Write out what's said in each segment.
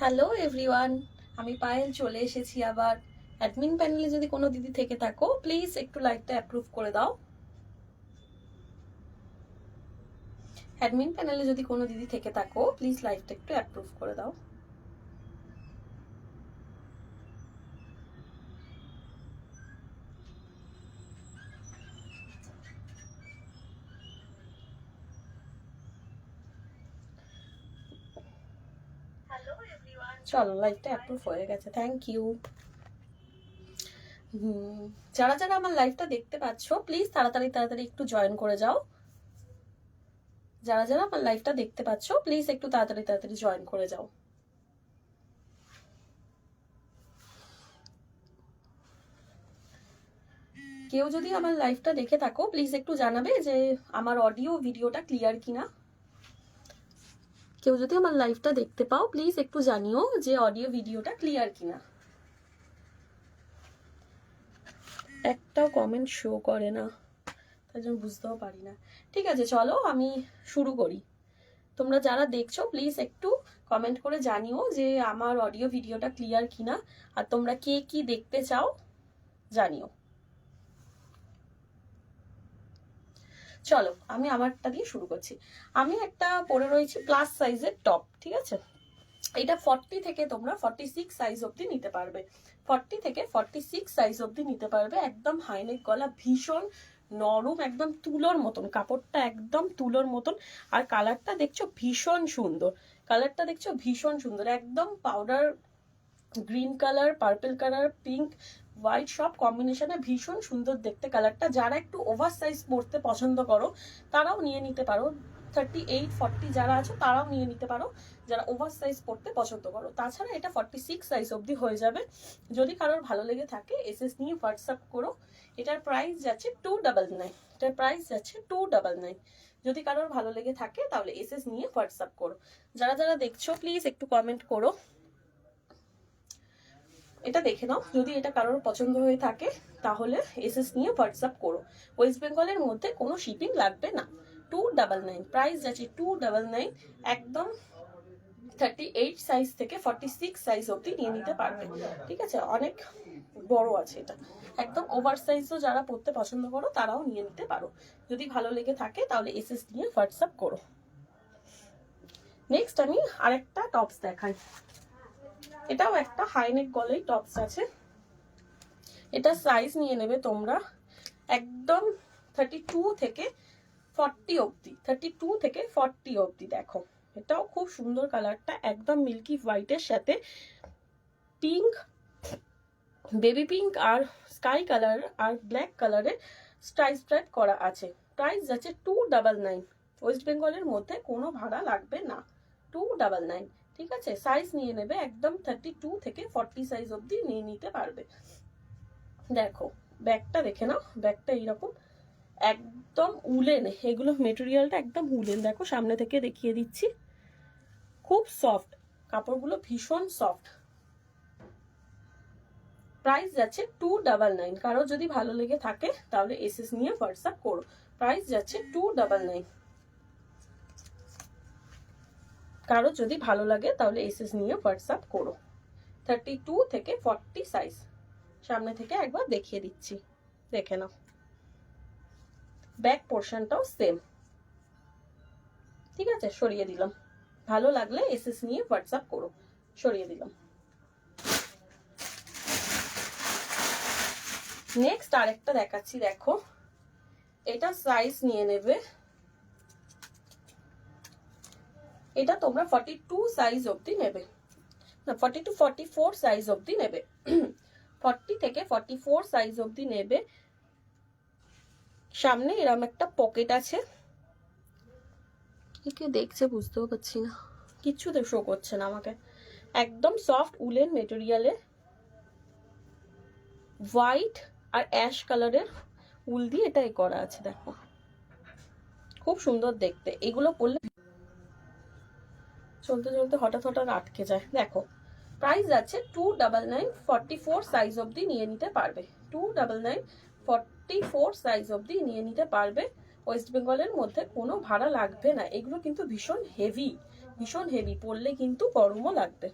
Hello everyone, আমি পায়েল চলে এসেছি আবার। অ্যাডমিন প্যানেলে যদি কোনো দিদি থেকে থাকো প্লিজ একটু লাইকটা অ্যাপ্রুভ করে দাও। অ্যাডমিন প্যানেলে যদি কোনো দিদি থেকে থাকো প্লিজ লাইকটা একটু অ্যাপ্রুভ করে দাও। চলো, লাইকটা অ্যাপ্রুভ হয়ে গেছে, থ্যাংক ইউ। যারা যারা আমার লাইভটা দেখতে পাচ্ছ প্লিজ তাড়াতাড়ি তাড়াতাড়ি একটু জয়েন করে যাও। যারা যারা আমার লাইভটা দেখতে পাচ্ছ প্লিজ একটু তাড়াতাড়ি তাড়াতাড়ি জয়েন করে যাও। কেউ যদি আমার লাইভটা দেখে থাকো প্লিজ একটু জানাবে যে আমার অডিও ভিডিওটা ক্লিয়ার কিনা। কেউ যদি আমার লাইভটা দেখতে পাও প্লিজ একটু জানিও যে অডিও ভিডিওটা ক্লিয়ার কিনা। একটাও কমেন্ট শো করে না, তাই জন্য বুঝতেও পারি না। ঠিক আছে, চলো আমি শুরু করি। তোমরা যারা দেখছো প্লিজ একটু কমেন্ট করে জানিও যে আমার অডিও ভিডিওটা ক্লিয়ার কিনা, আর তোমরা কে কি দেখতে চাও জানিও। চলো আমি আমারটা দিয়ে শুরু করছি। আমি একটা পরে রয়েছি প্লাস সাইজের টপ, ঠিক আছে। এটা 40 থেকে তোমরা 46 সাইজ অবধি নিতে পারবে। 40 থেকে 46 সাইজ অবধি নিতে পারবে। একদম হাইনেক গলা, ভীষণ নরম, একদম তুলোর মতন কাপড়টা, একদম তুলোর মতন। আর কালারটা দেখছো ভীষণ সুন্দর, কালারটা দেখছো ভীষণ সুন্দর, একদম powder green colour, purple colour, pink, white সব কম্বিনেশনে ভীষণ সুন্দর দেখতে কালারটা। যারা একটু ওভার সাইজ পরতে পছন্দ করো তারাও নিয়ে নিতে পারো। 38, 40 যারা আছো তারাও নিয়ে নিতে পারো, যারা ওভার সাইজ পরতে পছন্দ করো। তাছাড়া এটা 46 সাইজ অবধি হয়ে যাবে। যদি কারোর ভালো লেগে থাকে এসএস নিয়ে হোয়াটসঅ্যাপ করো। এটার প্রাইস যাচ্ছে 299। এটার প্রাইস যাচ্ছে 299। যদি কারোর ভালো লেগে থাকে তাহলে এসএস নিয়ে হোয়াটসঅ্যাপ করো। যারা যারা দেখছো প্লিজ একটু কমেন্ট করো। এটা দেখে নাও, যদি এটা কারোর পছন্দ হয়ে থাকে তাহলে এসএস নিয়ে হোয়াটসঅ্যাপ করো। ওয়েস্ট বেঙ্গলের মধ্যে কোনো শিপিং লাগবে না। 299 প্রাইস যাচ্ছে 299। একদম 38 সাইজ থেকে 46 সাইজ অবধি নিয়ে নিতে পারবে, ঠিক আছে। অনেক বড় আছে এটা, একদম ওভার সাইজও যারা পরতে পছন্দ করো তারাও নিয়ে নিতে পারো। যদি ভালো লেগে থাকে তাহলে এসএস নিয়ে হোয়াটসঅ্যাপ করো। নেক্সট আমি আরেকটা টপস দেখাই। এটাও একটা হাইনেক গলায় টপস আছে। এটা সাইজ নিয়ে নেবে তোমরা একদম 32 থেকে 40 অবধি। 32 থেকে 40 অবধি। দেখো এটাও খুব সুন্দর কালারটা, একদম মিল্কি হোয়াইটের সাথে পিঙ্ক, বেবি পিঙ্ক আর স্কাই কালার আর ব্ল্যাক কালারের স্ট্রাইপ স্ট্রাইপ করা আছে। প্রাইস যাচ্ছে 299। ওয়েস্ট বেঙ্গলের মধ্যে কোনো ভাড়া লাগবে না। 299, ঠিক আছে। সাইজ নিয়ে নেবে একদম 32 থেকে 40 সাইজ অবধি নিয়ে নিতে পারবে। দেখো ব্যাগটা দেখে নাও, ব্যাগটা এইরকম একদম উলেন, এগুলো মেটেরিয়ালটা একদম উলেন। দেখো সামনে থেকে দেখিয়ে দিচ্ছি, খুব সফট কাপড়গুলো, ভীষণ সফট। প্রাইস যাচ্ছে 299। কারো যদি ভালো লেগে থাকে তাহলে এসএস নিয়ে হোয়াটসঅ্যাপ করো। প্রাইস যাচ্ছে 299। কারো যদি ভালো লাগে তাহলে এসএস নিয়ে হোয়াটসঅ্যাপ করো। 32 থেকে 40 সাইজ। সামনে থেকে একবার দেখিয়ে দিচ্ছি, দেখে নাও। ব্যাক পোর্শনটাও সেম, ঠিক আছে। সরিয়ে দিলাম, ভালো লাগলে এসএস নিয়ে হোয়াটসঅ্যাপ করো। সরিয়ে দিলাম। নেক্সট আরেকটা দেখাচ্ছি, দেখো এটা সাইজ নিয়ে নেবে, এটা তোমরা 42 সাইজ অবধি নেবে, না 42 44 সাইজ অবধি নেবে। 40 থেকে 44 সাইজ অবধি নেবে। সামনে এরকম একটা পকেট আছে, কে দেখছে বুঝতেও পারছি না, কিচ্ছু তো শো করছে না আমাকে। একদম সফট উলেন মেটেরিয়ালে, হোয়াইট আর অ্যাশ কালারের উল দিয়ে এটা করা আছে। দেখো খুব সুন্দর দেখতে। এগুলো পরলে চলতে চলতে হঠাৎ হঠাৎ আটকে যায়। দেখো প্রাইস আছে 299। 44 সাইজ অবধি নিয়ে নিতে পারবে। 299 44 সাইজ অবধি নিয়ে নিতে পারবে। ওয়েস্ট বেঙ্গলের মধ্যে কোনো ভাড়া লাগবে না। এগুলো কিন্তু ভীষণ হেভি, ভীষণ হেভি, পরলে কিন্তু গরমও লাগবে।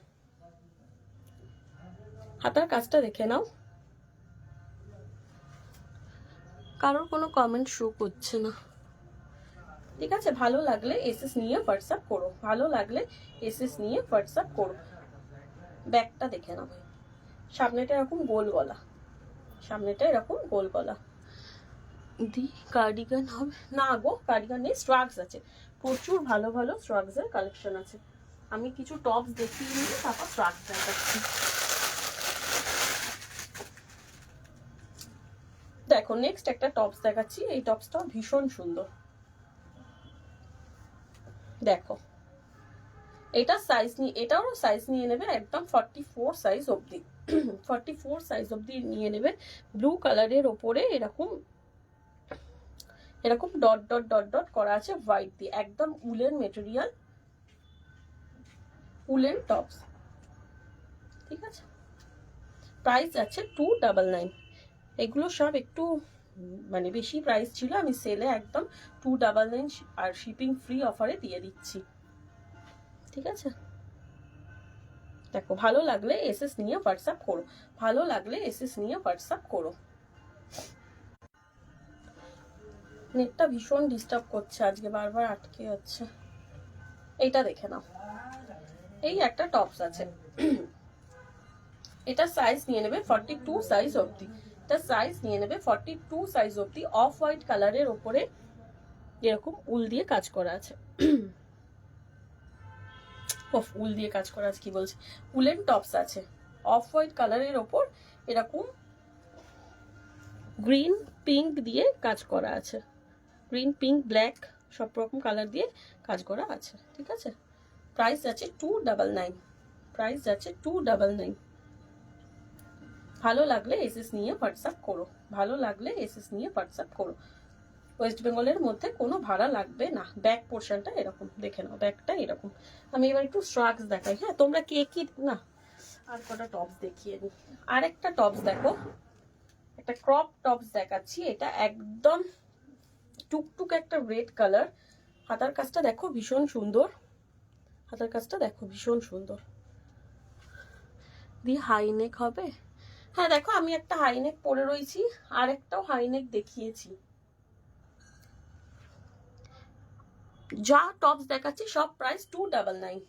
হাতার কাজটা দেখে নাও। কারোর কোনো কমেন্ট শো করছে না, ঠিক আছে? ভালো লাগলে এসএস নিয়ে হোয়াটসঅ্যাপ করো, ভালো লাগলে এসএস নিয়ে হোয়াটসঅ্যাপ করো। ব্যাকটা দেখে নাও, সামনেটা এরকম গোল গলা, সামনেটা এরকম গোল গলা। দি কার্ডিগান হবে না গো, কার্ডিগান নেই, স্ট্রাগস আছে, প্রচুর ভালো ভালো স্ট্রাগসের কালেকশন আছে। আমি কিছু টপস দেখিয়ে নিয়ে তারপর স্ট্রাগস দেখাচ্ছি। দেখো নেক্সট একটা টপস দেখাচ্ছি, এই টপসটাও ভীষণ সুন্দর। দেখো এটা সাইজ নিয়ে, এটাও সাইজ নিয়ে নেবে একদম 44 সাইজ অবধি, 44 সাইজ অবধি নিয়ে নেবে। ব্লু কালারের ওপরে এরকম এরকম ডট ডট ডট ডট করা আছে হোয়াইট দিয়ে, একদম উলেন মেটেরিয়াল, উলেন টপস, ঠিক আছে? প্রাইস আছে 299। এগুলো সব একটু মানে বেশি প্রাইস ছিল, আমি সেলে একদম 299 আর শিপিং ফ্রি অফারে দিয়ে দিচ্ছি, ঠিক আছে? দেখো ভালো লাগলে এসএস নিয়ে হোয়াটসঅ্যাপ করো, ভালো লাগলে এসএস নিয়ে হোয়াটসঅ্যাপ করো। নেটটা ভীষণ ডিস্টার্ব করছে আজকে, বারবার আটকে যাচ্ছে। এইটা দেখে নাও, এই একটা টপস আছে, এটা সাইজ নিয়ে নেবে 42 সাইজ অবধি, এটা সাইজ নিয়ে নেবে 42 সাইজ অবধি। অফ হোয়াইট কালারের ওপরে এরকম উল দিয়ে কাজ করা আছে, উল দিয়ে কাজ করা আছে, কি বলছে, উলেন টপস আছে। অফ হোয়াইট কালারের ওপর এরকম গ্রিন পিঙ্ক দিয়ে কাজ করা আছে, গ্রিন পিঙ্ক ব্ল্যাক সব রকম কালার দিয়ে কাজ করা আছে, ঠিক আছে? প্রাইস আছে 299, প্রাইস আছে 299। ভালো লাগলে এসএস নিয়ে হোয়াটসঅ্যাপ করো, ভালো লাগলে এসএস নিয়ে হোয়াটসঅ্যাপ করো। ওয়েস্ট বেঙ্গলের মধ্যে কোনো ভাড়া লাগবে না। ব্যাক পোর্শনটা এরকম দেখে নাও, ব্যাকটা এরকম। আমি এবার একটু স্ট্রাগস দেখাই, হ্যাঁ? তোমরা কে কি না, আর কটা টপস দেখিয়ে দিই। আর একটা টপস দেখো, একটা ক্রপ টপস দেখাচ্ছি, এটা একদম টুকটুক একটা রেড কালার। হাতার কাজটা দেখো ভীষণ সুন্দর, হাতার কাজটা দেখো ভীষণ সুন্দর। দিয়ে হাই নেক হবে, হ্যাঁ দেখো আমি একটা হাই নেক পরে রয়েছি, আর একটাও হাই নেক দেখিয়েছি। যা টপস দেখাচ্ছি সব প্রাইস 299,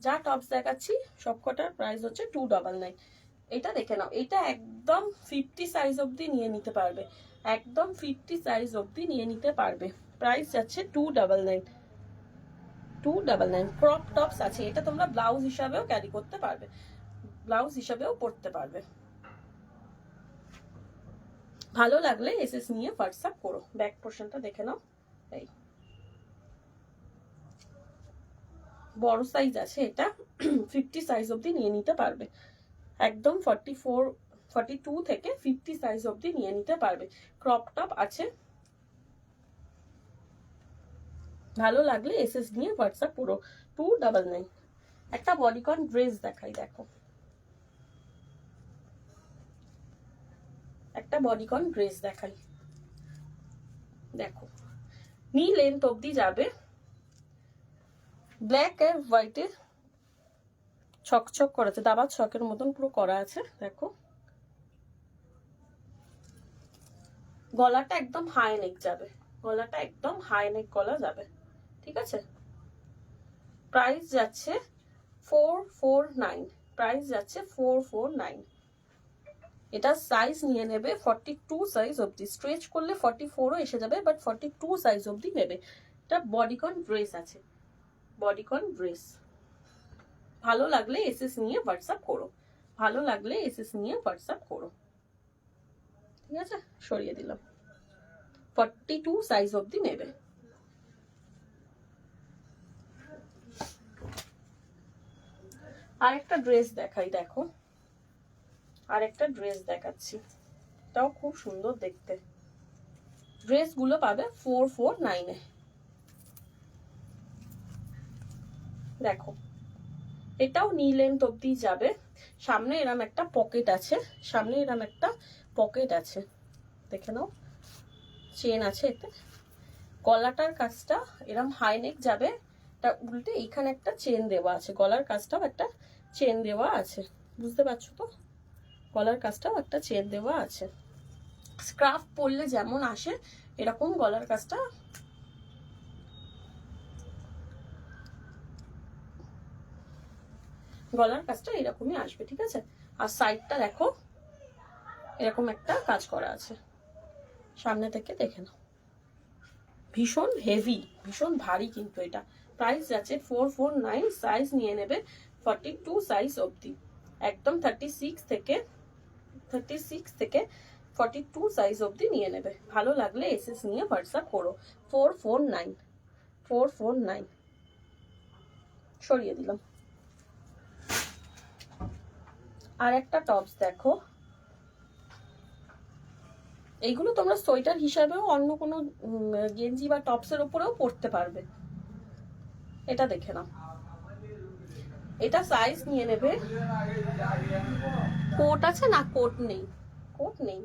যা টপস দেখাচ্ছি সব কটার প্রাইস হচ্ছে 299। এটা দেখে নাও, এটা একদম 50 সাইজ অবধি নিয়ে নিতে পারবে, একদম 50 সাইজ অবধি নিয়ে নিতে পারবে। প্রাইস যাচ্ছে 299, 299। ক্রপ টপস আছে, এটা তোমরা ব্লাউজ হিসাবেও ক্যারি করতে পারবে, ব্লাউজ হিসাবেও পরতে পারবে। ভালো লাগলে এসএস নিয়ে হোয়াটসঅ্যাপ করো। ব্যাক পোর্শনটা দেখে নাও, এই বড় সাইজ আছে, এটা 50 সাইজ অবধি নিয়ে নিতে পারবে, একদম 42 থেকে 50 সাইজ অবধি নিয়ে নিতে পারবে। ক্রপ টপ আছে, ভালো লাগলে এসএস নিয়ে হোয়াটসঅ্যাপ করো। 299। একটা বডিকন ড্রেস দেখাই, দেখো একটা বডিকন ড্রেস দেখাই, দেখো নি লেন্থ অবধি যাবে, ব্ল্যাক আর হোয়াইটে ছকছক করা আছে, দাবার ছকের মতন পুরো করা আছে। দেখো গলাটা একদম হাই নেক যাবে, গলাটা একদম হাই নেক গলা যাবে, ঠিক আছে? প্রাইস যাচ্ছে 449, প্রাইস যাচ্ছে 449। এটা সাইজ নিয়ে নেবে 42 সাইজ অবধি, স্ট্রেচ করলে 44ও এসে যাবে, বাট 42 সাইজ অবধি নেবে। এটা বডিকন ড্রেস আছে, বডিকন ড্রেস। ভালো লাগলে এসএস নিয়ে হোয়াটসঅ্যাপ করো, ভালো লাগলে এসএস নিয়ে হোয়াটসঅ্যাপ করো, ঠিক আছে? সরিয়ে দিলাম, 42 সাইজ অবধি নেবে। আরেকটা ড্রেস দেখাই, দেখো আরেকটা ড্রেস দেখাচ্ছি, এটাও খুব সুন্দর দেখতে। ড্রেসগুলো পাবে 449 এ। দেখো এটাও নি লেন্থ অবধি যাবে, সামনে এরম একটা পকেট আছে, সামনে এরম একটা পকেট আছে, দেখে নাও, চেন আছে এতে। গলাটার কাজটা এরম হাই নেক যাবে, এটা উল্টে এইখানে একটা চেন দেওয়া আছে, গলার কাজটাও একটা চেন দেওয়া আছে, বুঝতে পারছো তো? গলার কাজটাও একটা চেন দেওয়া আছে। স্কার্ফ পরলে যেমন আসে এরকম গলার কাজটা এরকমই আসবে, ঠিক আছে। আর সাইডটা দেখো এরকম একটা কাজ করা আছে, সামনে থেকে দেখে নাও। ভীষণ হেভি, ভীষণ ভারী কিন্তু এটা। প্রাইস যাচ্ছে 449, সাইজ নিয়ে নেবে 42 সাইজ অবধি, একদম 36 থেকে 42 সাইজ অবধি নিয়ে নেবে। ভালো লাগলে এসএস নিয়ে হোয়াটসঅ্যাপ করো। 449 সরিয়ে দিলাম। আর একটা টপস দেখো, এইগুলো তোমরা সোয়েটার হিসাবেও অন্য কোনো গেঞ্জি বা টপসের উপরেও পরতে পারবে। এটা দেখে নাও, এটা সাইজ নিয়ে নেবে। কোট আছে না? কোট নেই,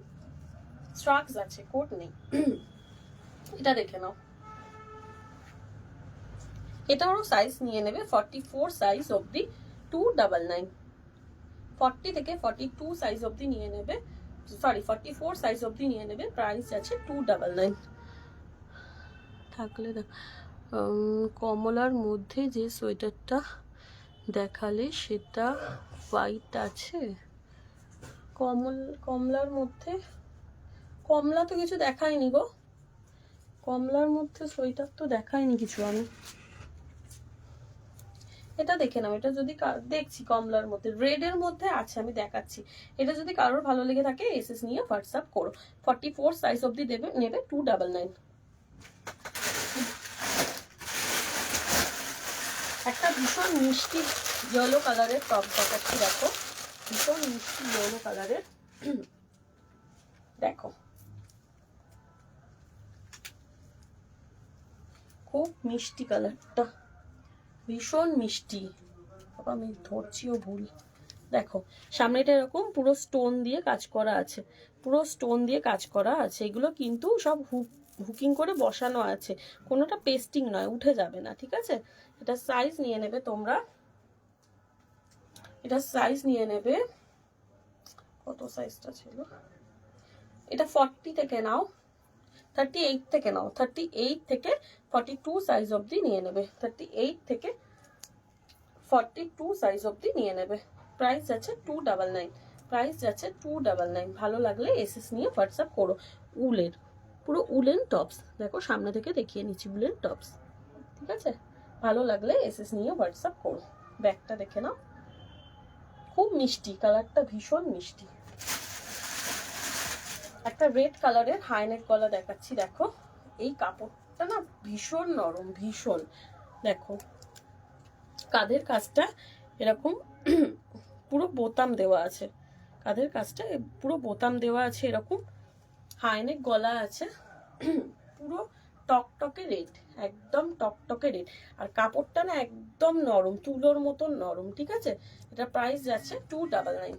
স্ট্রাকস আছে, কোট নেই। এটা দেখে নাও, এটারও সাইজ নিয়ে নেবে 44 সাইজ অবধি 299। 40 থেকে 42 সাইজ অবধি নিয়ে নেবে, সরি 44 সাইজ অবধি নিয়ে নেবে। প্রাইস আছে 299। থাকলে কমলার মধ্যে যে সোয়েটারটা দেখালে সেটা হোয়াইট আছে। কমলার মধ্যে, কমলা তো কিছু দেখায়নি গো, কমলার মধ্যে সোয়েটার তো দেখায়নি কিছু আমি। এটা দেখে নাও, এটা যদি দেখছি কমলার মধ্যে, রেড এর মধ্যে আছে, আমি দেখাচ্ছি। এটা যদি কারোর ভালো লেগে থাকে এসএস নিয়ে হোয়াটসঅ্যাপ করো। 44 সাইজ অবধি নেবে 299। একটা ভীষণ মিষ্টি ইয়েলো কালারের টপ দেখাচ্ছি, দেখো ভীষণ মিষ্টি ইয়েলো কালারের, দেখো খুব মিষ্টি কালারটা, ভীষণ মিষ্টি। আমি ধরছিও ভুল। দেখো সামনেটা এরকম পুরো স্টোন দিয়ে কাজ করা আছে, পুরো স্টোন দিয়ে কাজ করা আছে। এগুলো কিন্তু সব হুকিং করে বসানো আছে, কোনোটা পেস্টিং নয়, উঠে যাবে না, ঠিক আছে। এটা সাইজ নিয়ে নেবে তোমরা, এটা সাইজ নিয়ে নেবে, কত সাইজটা ছিল, এটা 40 থেকে নাও, 38 থেকে নাও, 38 থেকে 42 সাইজ অবধি নিয়ে নেবে, 38 থেকে 42 সাইজ অবধি নিয়ে নেবে। প্রাইস আছে 299, প্রাইস আছে 299। ভালো লাগলে এসএস নিয়ে হোয়াটসঅ্যাপ করো। উলের, পুরো উলেন টপস, দেখো সামনে থেকে দেখিয়ে নিচ্ছি, উলেন টপস, ঠিক আছে। ভালো লাগলে এসএস নিয়ে হোয়াটসঅ্যাপ করো। ব্যাগটা দেখে নাও, খুব মিষ্টি কালারটা, ভীষণ মিষ্টি। একটা রেড কালারের হাইনেক গলা দেখাচ্ছি, দেখো এই কাপড়টা না ভীষণ নরম, ভীষণ। দেখো কাঁধের কাজটা এরকম পুরো বোতাম দেওয়া আছে, কাঁধের কাজটা পুরো বোতাম দেওয়া আছে, এরকম হাইনেক গলা আছে, পুরো টকটকে রেড, একদম টকটকে রেড। আর কাপড়টা না একদম নরম, তুলোর মতন নরম, ঠিক আছে। এটা প্রাইস যাচ্ছে 299,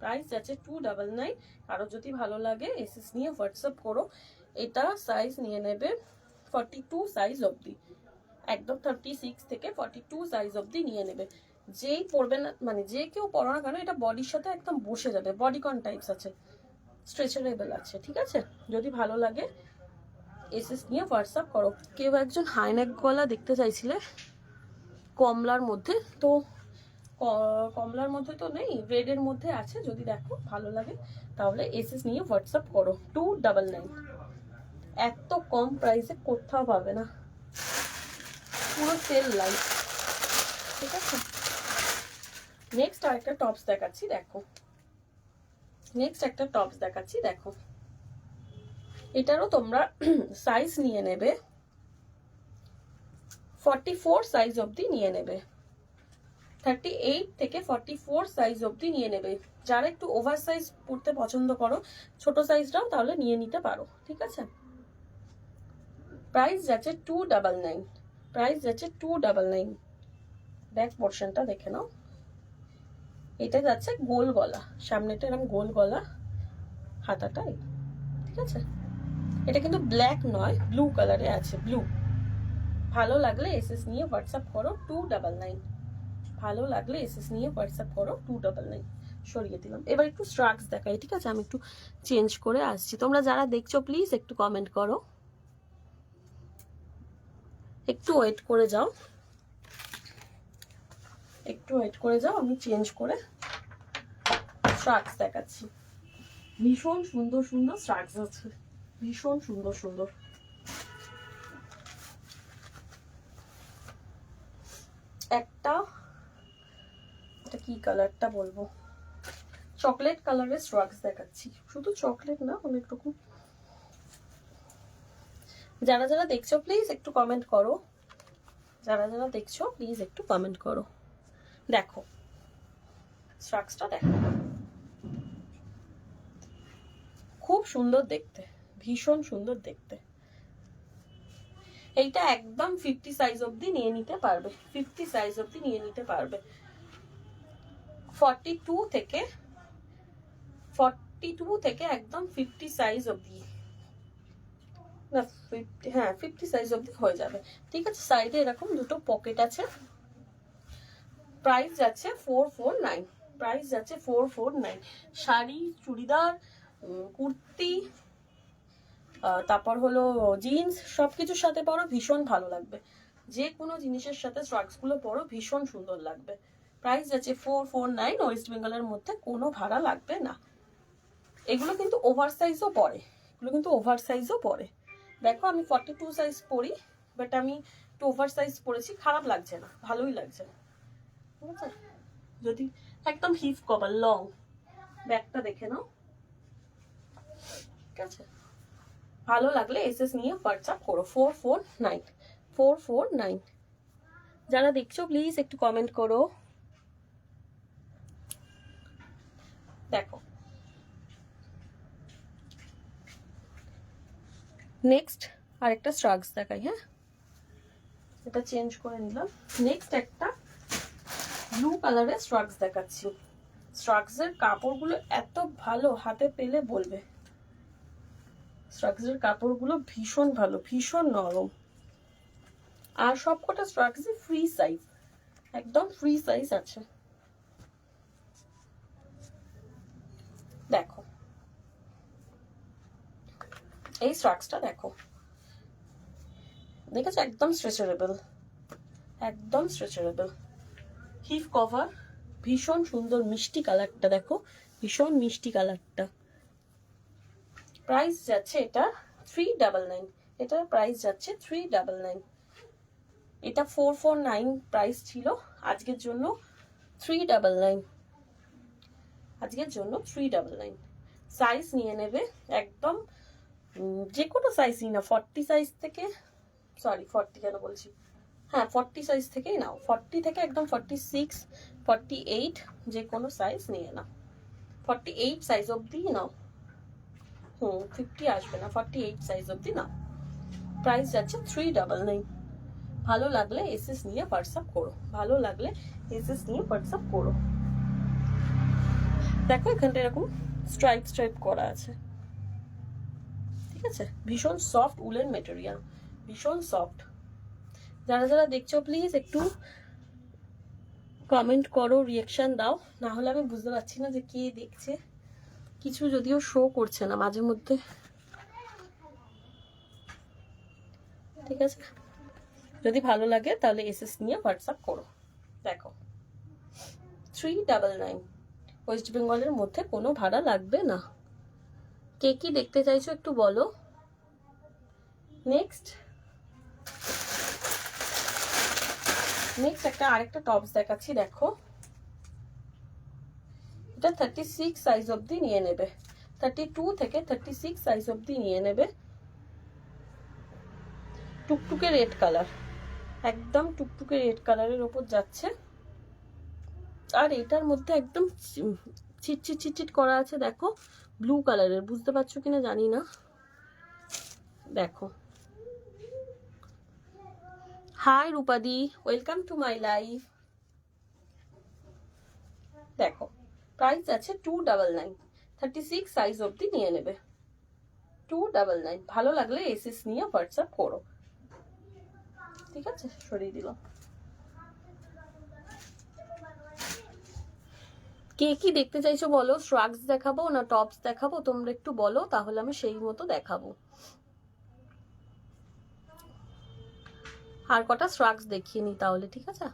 প্রাইস যাচ্ছে 299। আরো যদি ভালো লাগে এসএস নিয়ে হোয়াটসঅ্যাপ করো। এটা সাইজ নিয়ে নেবে 42 সাইজ অবধি, একদম 36 থেকে 42 সাইজ অবধি নিয়ে নেবে। যেই পরবে না, মানে যে কেউ পরো না কেন, এটা বডির সাথে একদম বসে যাবে, বডিকন টাইপস আছে, স্ট্রেচারেবল আছে, ঠিক আছে। যদি ভালো লাগে এসএস নিয়ে হোয়াটসঅ্যাপ করো। কেউ একজন হাইনেক গলা দেখতে চাইছিলে কমলার মধ্যে, তো কমলার মধ্যে তো নেই, রেড এর মধ্যে আছে। যদি দেখো ভালো লাগে তাহলে এসএস নিয়ে হোয়াটসঅ্যাপ করো। 299, এত কম প্রাইসে কোথাও পাবে না, পুরো সেল লাইফ, ঠিক আছে। নেক্সট আরেকটা টপস দেখাচ্ছি, দেখো নেক্সট একটা টপস দেখাচ্ছি, দেখো এটারও তোমরা সাইজ নিয়ে নেবে 44 সাইজ অবধি নিয়ে নেবে, 38 থেকে 44 সাইজ অবধি নিয়ে নেবে। যারা একটু ওভার সাইজ পরতে পছন্দ করো, ছোট সাইজটাও তাহলে নিয়ে নিতে পারো, ঠিক আছে। প্রাইস যাচ্ছে 299, প্রাইস যাচ্ছে 299। ব্যাক পোর্শনটা দেখে নাও, এটা যাচ্ছে গোল গলা, সামনেটা এরকম গোল গলা, হাতাটা, ঠিক আছে। এটা কিন্তু ব্ল্যাক নয়, ব্লু কালারে আছে, ব্লু। ভালো লাগলে এসএস নিয়ে হোয়াটসঅ্যাপ করো। 299, ভালো লাগলে এসএস নিয়ে হোয়াটসঅ্যাপ করো। 299। সরিয়ে দিলাম। এবার একটু স্ট্রাক্স দেখাই, ঠিক আছে? আমি একটু চেঞ্জ করে আসছি। তোমরা যারা দেখছো প্লিজ একটু কমেন্ট করো, একটু ওয়েট করে যাও, একটু ওয়েট করে যাও, আমি চেঞ্জ করে স্ট্রাক্স দেখাচ্ছি। ভীষণ সুন্দর সুন্দর স্ট্রাক্স আছে, ভীষণ সুন্দর সুন্দর। একটা, এটা কি কালারটা বলবো, চকলেট কালারের স্ট্রাক্স দেখাচ্ছি। শুধু চকলেট না, অনেক রকম। যারা যারা দেখছো প্লিজ একটু কমেন্ট করো, যারা যারা দেখছো প্লিজ একটু কমেন্ট করো। দেখো স্ট্রাক্সটা, দেখো খুব সুন্দর দেখতে, ভীষণ সুন্দর দেখতে। এইটা একদম 50 সাইজ অবধি নিয়ে নিতে পারবে, 50 সাইজ অবধি নিয়ে নিতে পারবে। 42 থেকে একদম 50 সাইজ অবধি, না 50, হ্যাঁ 50 সাইজ অবধি হয়ে যাবে, ঠিক আছে? সাইডে এরকম দুটো পকেট আছে। প্রাইস যাচ্ছে 449, প্রাইস যাচ্ছে 449। শাড়ি, চুড়িদার, কুর্তি, তারপর হলো জিন্স, সবকিছুর সাথে পরো ভীষণ ভালো লাগবে। যে কোনো জিনিসের সাথে স্ট্রাক্স গুলো পরো ভীষণ সুন্দর লাগবে। প্রাইস যাচ্ছে 449, ওয়েস্ট বেঙ্গলের মধ্যে, কোনো ভাড়া লাগবে না। এগুলো কিন্তু ওভার সাইজও পরে, এগুলো কিন্তু ওভার সাইজও পরে। দেখো আমি 42 সাইজ পরি, বাট আমি একটু ওভার সাইজ পরেছি, খারাপ লাগছে না, ভালোই লাগছে, ঠিক আছে? যদি একদম হিপ কভার লং, ব্যাগটা দেখে নাও, ঠিক আছে? ভালো লাগলে এসএস নিয়ে হোয়াটসঅ্যাপ করো। 449, 449। যারা দেখছো প্লিজ একটু কমেন্ট করো। দেখো নেক্সট আরেকটা স্ট্রাক্স দেখাই, হ্যাঁ এটা চেঞ্জ করে নিলাম। নেক্সট একটা ব্লু কালারের স্ট্রাক্স দেখাচ্ছি। স্ট্রাক্সের কাপড়গুলো এত ভালো, হাতে পেলে বলবে। স্ট্রাক্সের কাপড়গুলো ভীষণ ভালো, ভীষণ নরম। আর সবকটা স্ট্রাক্সই ফ্রি সাইজ, একদম ফ্রি সাইজ আছে। দেখো এই স্ট্রাক্সটা দেখো, দেখেছো? একদম স্ট্রেচারেবল, একদম স্ট্রেচারেবল। হিপ কভার, ভীষণ সুন্দর মিষ্টি কালারটা, দেখো ভীষণ মিষ্টি কালারটা। প্রাইস যাচ্ছে এটা 399, এটার প্রাইস যাচ্ছে 399। এটা 449 প্রাইস ছিল, আজকের জন্য 399, আজকের জন্য 399। সাইজ নিয়ে নেবে একদম, যে কোনো সাইজ নিয়ে না, 40 সাইজ থেকে, সরি 40 কেন বলছি, হ্যাঁ 40 সাইজ থেকেই নাও, 40 থেকে একদম 46, 48, যে কোনো সাইজ নিয়ে নাও। 48 সাইজ অবধি নাও, 50 আসবে না, 48 সাইজ অবধি নাও। প্রাইস যাচ্ছে 399। ভালো লাগলে এসএস নিয়ে হোয়াটসঅ্যাপ করো, ভালো লাগলে এসএস নিয়ে হোয়াটসঅ্যাপ করো। দেখো এখানটা এরকম স্ট্রাইপ স্ট্রাইপ করা আছে, ঠিক আছে? ভীষণ সফট উলেন মেটেরিয়াল, ভীষণ সফট। যারা যারা দেখছো প্লিজ একটু কমেন্ট করো, রিয়াকশন দাও, না হলে আমি বুঝতে পারছি না যে কে দেখছে। কিছু যদিও শো করছে না মাঝে মধ্যে, ঠিক আছে? যদি ভালো লাগে তাহলে এসএস নিয়ে হোয়াটসঅ্যাপ করো। দেখো 399, ওয়েস্ট বেঙ্গলের মধ্যে কোনো ভাড়া লাগবে না। কে কি দেখতে চাইছো একটু বলো। নেক্সট একটা আরেকটা টপস দেখাচ্ছি। দেখো এটা 36 সাইজ অবধি নিয়ে নেবে, 32 থেকে 36 সাইজ অবধি নিয়ে নেবে। টুকটুকে রেড কালার, একদম টুকটুকে রেড কালারের ওপর যাচ্ছে। আর এটার মধ্যে একদম চিটচিট চিটচিট করা আছে, দেখো ব্লু কালারের, বুঝতে পারছো কিনা জানি না। দেখো, হাই রূপাদি, ওয়েলকাম টু মাই লাইফ। দেখো প্রাইস আছে 299, 36 সাইজ অবধি নিয়ে নেবে, 299। ভালো লাগলে এসএস নিয়ে হোয়াটসঅ্যাপ করো, ঠিক আছে? সরিয়ে দিলাম। কে কি দেখতে চাইছো বলো, শ্রাগস দেখাবো না টপস দেখাবো, তোমরা একটু বলো, তাহলে আমি সেই মতো দেখাবো। আর কটা শ্রাগস দেখিয়ে নি তাহলে, ঠিক আছে।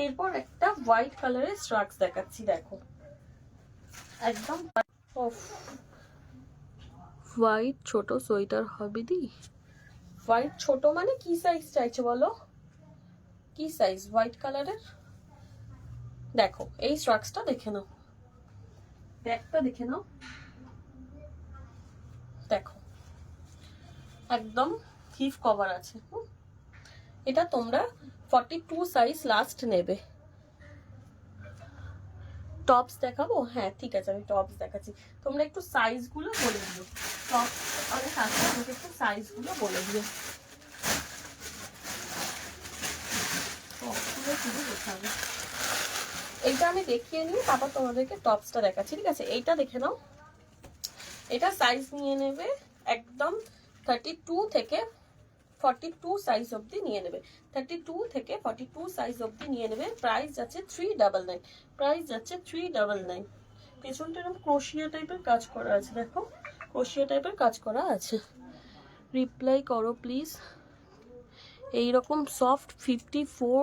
এরপর একটা হোয়াইট কালারের শ্রাগস দেখাচ্ছি, দেখো একদম হোয়াইট ছোট সোয়েটার হবে দি। হোয়াইট ছোট মানে কি সাইজ চাইছো বলো, কি সাইজ হোয়াইট কালারের? দেখো এই শ্রাগসটা দেখে নাও, ব্যাগটা দেখে নাও, দেখো একদম হিপ কভার আছে। এটা তোমরা 42 সাইজ লাস্ট নেবে। টপস দেখাবো, হ্যাঁ ঠিক আছে আমি টপস দেখাচ্ছি, তোমরা একটু সাইজ গুলো বলে দিও। টপস অনেক আছে, আমাকে একটু সাইজ গুলো বলে দিও। এইটা আমি দেখিয়ে নিই, তারপর তোমাদেরকে টপসটা দেখাচ্ছি, ঠিক আছে। এইটা দেখে নাও, এটা সাইজ নিয়ে নেবে একদম 32 থেকে 42 সাইজ অবধি নিয়ে নেবে, 32 থেকে 42 সাইজ অবধি নিয়ে নেবে। প্রাইস যাচ্ছে 399, প্রাইস যাচ্ছে 399। পেছনটা এরকম ক্রোশিয়া টাইপের কাজ করা আছে, দেখো ক্রোশিয়া টাইপের কাজ করা আছে। রিপ্লাই করো প্লিজ। এইরকম সফট 54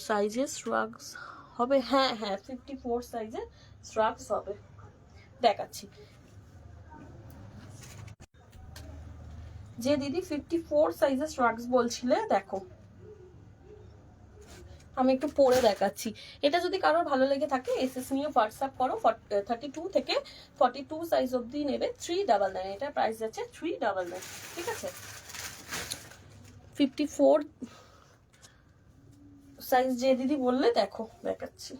সাইজের শ্রাগস হবে, হ্যাঁ হ্যাঁ 54 সাইজের শ্রাগস হবে, দেখাচ্ছি। যে দিদি 54 সাইজের শ্রাগস বলছিলে, দেখো আমি একটু পরে দেখাচ্ছি। এটা যদি কারোর ভালো লেগে থাকে এসএস নিয়ে হোয়াটসঅ্যাপ করো। 32 থেকে 42 সাইজ অবধি নেবে 399, এটা প্রাইস যাচ্ছে 399, ঠিক আছে। 54 সাইজ যে দিদি বললে, দেখো দেখাচ্ছি।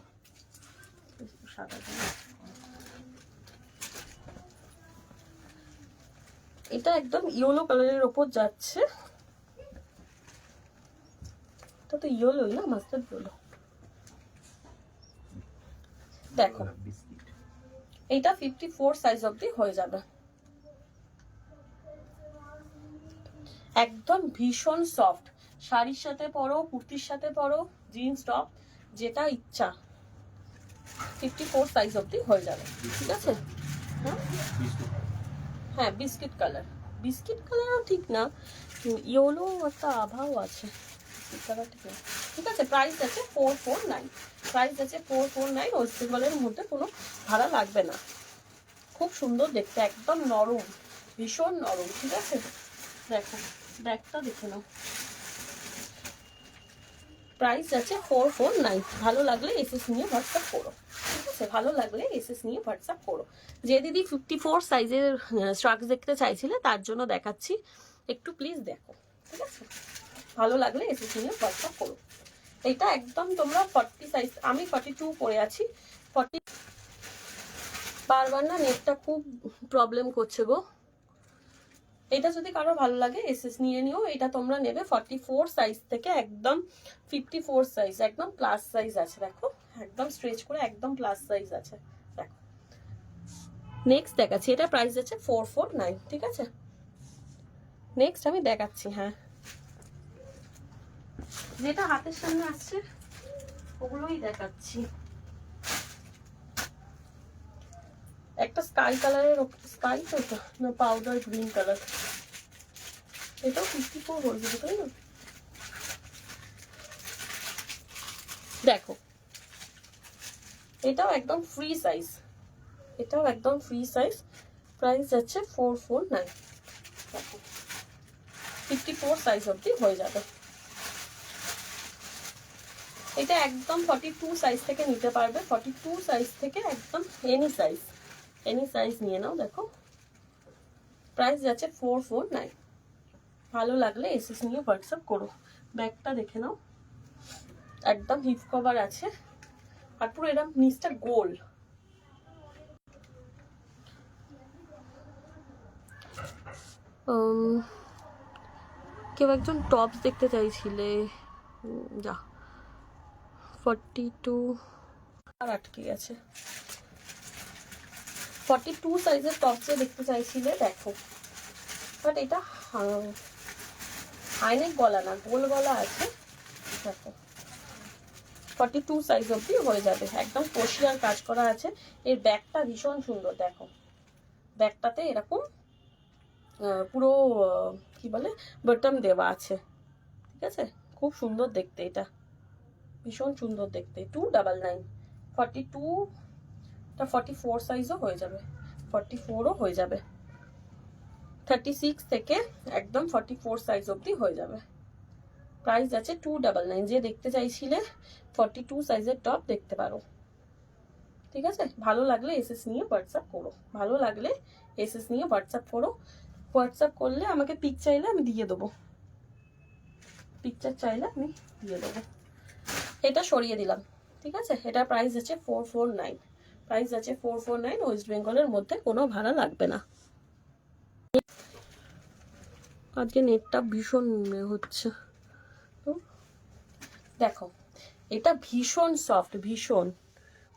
এটা একদম ইয়েলো কালারের ওপর যাচ্ছে, এটা তো ইয়েলোই না, মাস্টার্ড ইয়েলো। দেখো এটা 54 সাইজ অবধি হয়ে যাবে, একদম ভীষণ সফট। শাড়ির সাথে পরো, কুর্তির সাথে পরো, জিন্স টপ, যেটা ইচ্ছা 54 সাইজ অবধি হয়ে যাবে, ঠিক আছে। হ্যাঁ বিস্কিট কালার, বিস্কিট কালারও ঠিক না, ইয়েলো একটা আভাও আছে, ঠিক আছে। প্রাইস আছে 449, প্রাইস আছে 449। ওয়েস্ট বেঙ্গলের মধ্যে কোনো ভাড়া লাগবে না, খুব সুন্দর দেখতে, একদম নরম, ভীষণ নরম, ঠিক আছে। দেখো ব্যাগটা দেখে নাও, প্রাইস আছে 449। ভালো লাগলে এসএস নিয়ে হোয়াটসঅ্যাপ করো, ঠিক আছে, ভালো লাগলে এসএস নিয়ে হোয়াটসঅ্যাপ করো। যে দিদি 54 সাইজের শ্রাগস দেখতে চাইছিলে তার জন্য দেখাচ্ছি, একটু প্লিজ দেখো, ঠিক আছে। ভালো লাগলে এসএস নিয়ে হোয়াটসঅ্যাপ করো। এটা একদম তোমরা 40 সাইজ, আমি 42 পরে আছি, 40। বারবার না নেটটা খুব প্রবলেম করছে গো। এটা যদি কারো ভালো লাগে এসএস নিয়ে নিও। এটা তোমরা নেবে 44 সাইজ থেকে একদম 54 সাইজ, একদম প্লাস সাইজ আছে, দেখো একদম স্ট্রেচ করে একদম প্লাস সাইজ আছে, দেখো। নেক্সট দেখাচ্ছি, এটা প্রাইস আছে 449, ঠিক আছে। নেক্সট আমি দেখাচ্ছি, হ্যাঁ যেটা হাতের সামনে আসছে ওগুলোই দেখাচ্ছি। একটা স্কাই কালারের, স্কাই তো না পাউডার গ্রিন কালার, এটাও 54 বলবে তাই না। দেখো এটাও একদম ফ্রি সাইজ, এটাও একদম ফ্রি সাইজ, প্রাইস যাচ্ছে 449, 54 সাইজ অবধি হয়ে যাবে। এটা একদম 42 সাইজ থেকে নিতে পারবে, 42 সাইজ থেকে একদম এনি সাইজ নিয়ে নাও, দেখো প্রাইস যাচ্ছে 449। ভালো লাগলে এসএস নিয়ে হোয়াটসঅ্যাপ করো। ব্যাগটা দেখে নাও, একদম হিপ কভার আছে, আর পুরো এরকম নিচটা গোল। কেউ একজন টপস দেখতে চাইছিলে, যা 42 আর আটকে গেছে। 42 সাইজের টপসে দেখতে চাইছিলে, দেখো বাট এটা হাইনেক গলা না, গোল গলা আছে, দেখো 42 সাইজ অবধি হয়ে যাবে। একদম ক্রোশিয়ার কাজ করা আছে। এর ব্যাগটা ভীষণ সুন্দর, দেখো ব্যাগটাতে এরকম পুরো কি বলে বটম দেওয়া আছে, ঠিক আছে, খুব সুন্দর দেখতে, এটা ভীষণ সুন্দর দেখতে। 299, 42 টা 44 সাইজও হয়ে যাবে, 44ও হয়ে যাবে। 36 থেকে একদম 44 সাইজ অবধি হয়ে যাবে। প্রাইস আছে 299। যে দেখতে চাইছিলে 42 সাইজের টপ দেখতে পারো, ঠিক আছে। ভালো লাগলে এসএস নিয়ে হোয়াটসঅ্যাপ করো, ভালো লাগলে এসএস নিয়ে হোয়াটসঅ্যাপ করো। হোয়াটসঅ্যাপ করলে আমাকে পিক চাইলে আমি দিয়ে দেবো, পিকচার চাইলে আমি দিয়ে দেবো। এটা সরিয়ে দিলাম, ঠিক আছে। এটা প্রাইস আছে 449, প্রাইস আছে 449। ওয়েস্ট বেঙ্গলের মধ্যে কোনো ভাড়া লাগবে না। আজকে নেটটা ভীষণ হচ্ছে, তো দেখো এটা ভীষণ সফট, ভীষণ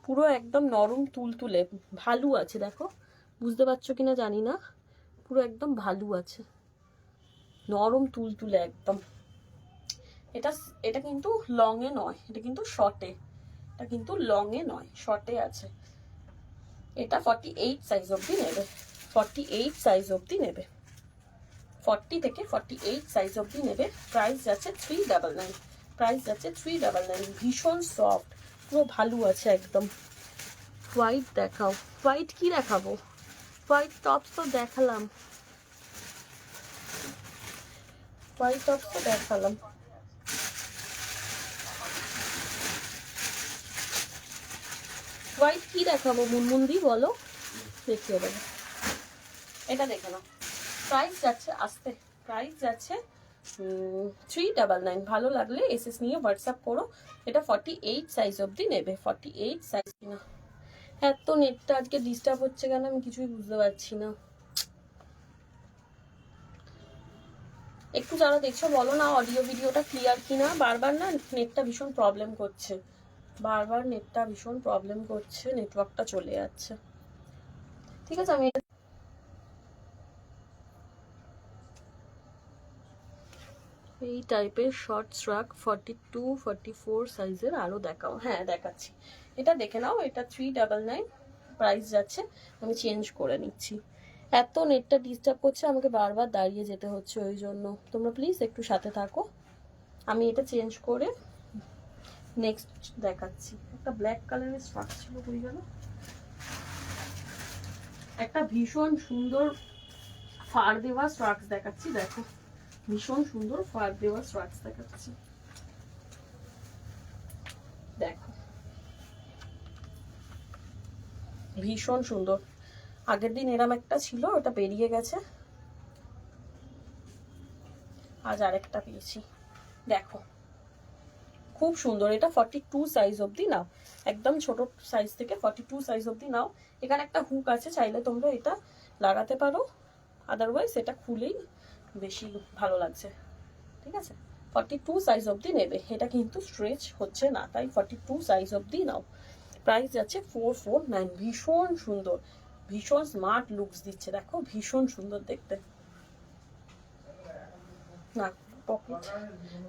পুরো একদম নরম তুলতুলে, ভালু আছে, দেখো বুঝতে পারছো কিনা জানি না, পুরো একদম ভালু আছে, নরম তুলতুলে একদম। এটা কিন্তু লং এ নয়, এটা কিন্তু শর্টে, এটা কিন্তু লং এ নয়, শর্টে আছে। এটা 48 সাইজ অবধি নেবে, 48 সাইজ অবধি নেবে, 40 থেকে 48 সাইজ অবধি নেবে। প্রাইস যাচ্ছে 399, প্রাইস যাচ্ছে 399। ভীষণ সফট, পুরো ভালো আছে একদম। হোয়াইট দেখাও, হোয়াইট কি দেখাবো, হোয়াইট টপস তো দেখালাম, হোয়াইট টপস তো দেখালাম। হোয়াইট কি দেখাবো মুনমুন্দি বলো, দেখিয়ে দেবো। এটা দেখে নাও, প্রাইস যাচ্ছে আসতে, প্রাইস যাচ্ছে 399। ভালো লাগলে এসএস নিয়ে হোয়াটসঅ্যাপ করো। এটা 48 সাইজ অবধি নেবে, 48 সাইজ। কিনা এত নেটটা আজকে ডিস্টার্ব হচ্ছে কেন আমি কিছুই বুঝতে পারছি না। একটু যারা দেখছো বলো না অডিও ভিডিওটা ক্লিয়ার কিনা। বারবার না নেটটা ভীষণ প্রবলেম করছে, বারবার নেটটা ভীষণ প্রবলেম করছে, নেটওয়ার্কটা চলে যাচ্ছে, ঠিক আছে। আমি এই টাইপের শর্ট স্ট্রাক 42 44 সাইজের আরো দেখাও। হ্যাঁ দেখাচ্ছি, এটা দেখে নাও। এটা 399, প্রাইস যাচ্ছে, আমি চেঞ্জ করে নিচ্ছি। এত নেটটা ডিস্টার্ব করছে, আমাকে বারবার দাঁড়িয়ে যেতে হচ্ছে, ওই জন্য তোমরা প্লিজ একটু সাথে থাকো। আমি এটা চেঞ্জ করে নেক্সট দেখাচ্ছি। একটা ব্ল্যাক কালারের স্ট্রাক ছিল, বুঝে গেল। একটা ভীষণ সুন্দর ফার দেওয়া স্ট্রাক্স দেখাচ্ছি, দেখো ভীষণ সুন্দর ফার দেওয়া স্ট্রাক্স দেখাচ্ছি, দেখো ভীষণ সুন্দর। আগের দিন এরম একটা ছিল, ওটা বেরিয়ে গেছে, আজ আরেকটা পেয়েছি, দেখো খুব সুন্দর। এটা 42 সাইজ অবধি নাও, একদম ছোট সাইজ থেকে 42 সাইজ অবধি নাও। এখানে একটা হুক আছে, চাইলে তোমরা এটা লাগাতে পারো, আদারওয়াইজ এটা খুলেই বেশি ভালো লাগছে, ঠিক আছে। 42 সাইজ অবধি নেবে, এটা কিন্তু স্ট্রেচ হচ্ছে না, তাই 42 সাইজ অবধি নাও। প্রাইস যাচ্ছে 449। ভীষণ সুন্দর, ভীষণ স্মার্ট লুকস দিচ্ছে, দেখো ভীষণ সুন্দর দেখতে। না পকেট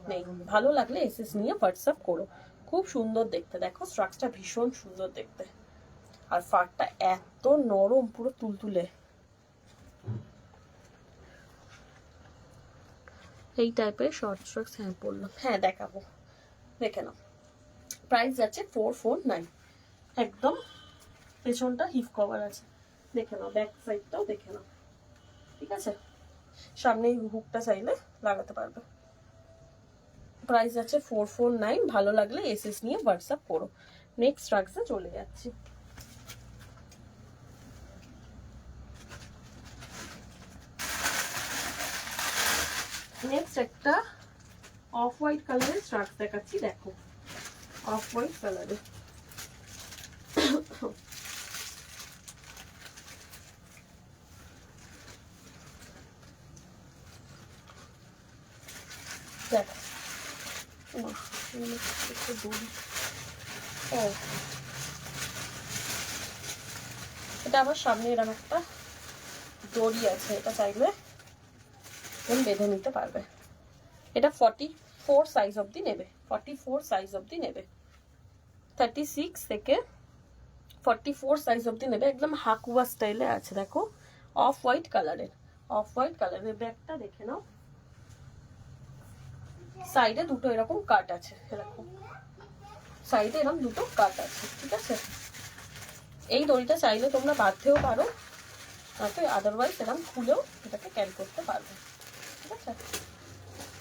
নেই, ভালো লাগলে এসএস নিয়ে হোয়াটসঅ্যাপ করো। খুব সুন্দর দেখতে, দেখো স্ট্রাকচারটা ভীষণ সুন্দর দেখতে, আর ফারটা এত নরম, পুরো তুলতুলে। এই টাইপের শর্ট স্ট্রাকস হ্যাঁ বললাম, হ্যাঁ দেখাবো, দেখে নাও। প্রাইস যাচ্ছে 449, একদম পেছনটা হিপ কভার আছে, দেখে নাও। ব্যাক সাইডটাও দেখে নাও, ঠিক আছে। সামনে হুকটা চাইলে লাগাতে পারবে। প্রাইস আছে 449। ভালো লাগলে এসএস নিয়ে হোয়াটসঅ্যাপ করো। নেক্সট স্ট্রাকসে চলে যাচ্ছি। নেক্সট একটা অফ হোয়াইট কালারের স্ট্রাকস দেখাচ্ছি, দেখো অফ হোয়াইট কালারে, দেখো এটা আবার সামনে এরকম একটা দড়ি আছে, এটা চাইলে বেঁধে নিতে পারবে। এটা 44 সাইজ অবধি নেবে, 44 সাইজ অবধি নেবে, 36 থেকে 44 সাইজ অবধি নেবে। একদম হাকুয়া স্টাইলে আছে, দেখো অফ হোয়াইট কালারের, অফ হোয়াইট কালারের। ব্যাগটা দেখে নাও, সাইডে দুটো এরকম কাট আছে, এরকম সাইডে এরকম দুটো কাট আছে, ঠিক আছে। এই দড়িটা চাইলে তোমরা বাঁধতেও পারো, আদারওয়াইজ এরকম খুলেও এটাকে ক্যারি করতে পারবে, ঠিক আছে।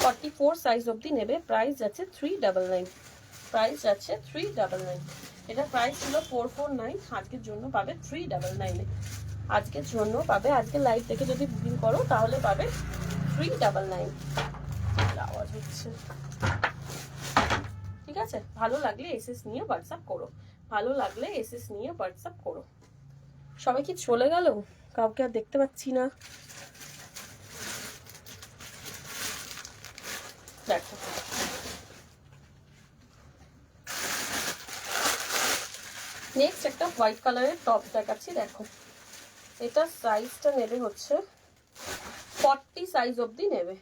44 সাইজ অবধি নেবে। প্রাইস আছে 399, প্রাইস আছে 399। এটা প্রাইস ছিল 449, আজকের জন্য পাবে 399 এ। আজকের জন্য পাবে, আজকে লাইভ দেখে যদি বুকিং করো তাহলে পাবে 399। আওয়াজ হচ্ছে, ঠিক আছে। ভালো লাগলে এসএস নিয়ে হোয়াটসঅ্যাপ করো, ভালো লাগলে এসএস নিয়ে হোয়াটসঅ্যাপ করো। সবাই কি চলে গেল? কাউকে আর দেখতে পাচ্ছি না। দেখো নেক্সট একটা হোয়াইট কালারের টপ দেখাচ্ছি, দেখো এটা সাইজটা নেবে হচ্ছে 40 সাইজ অবধি নেবে,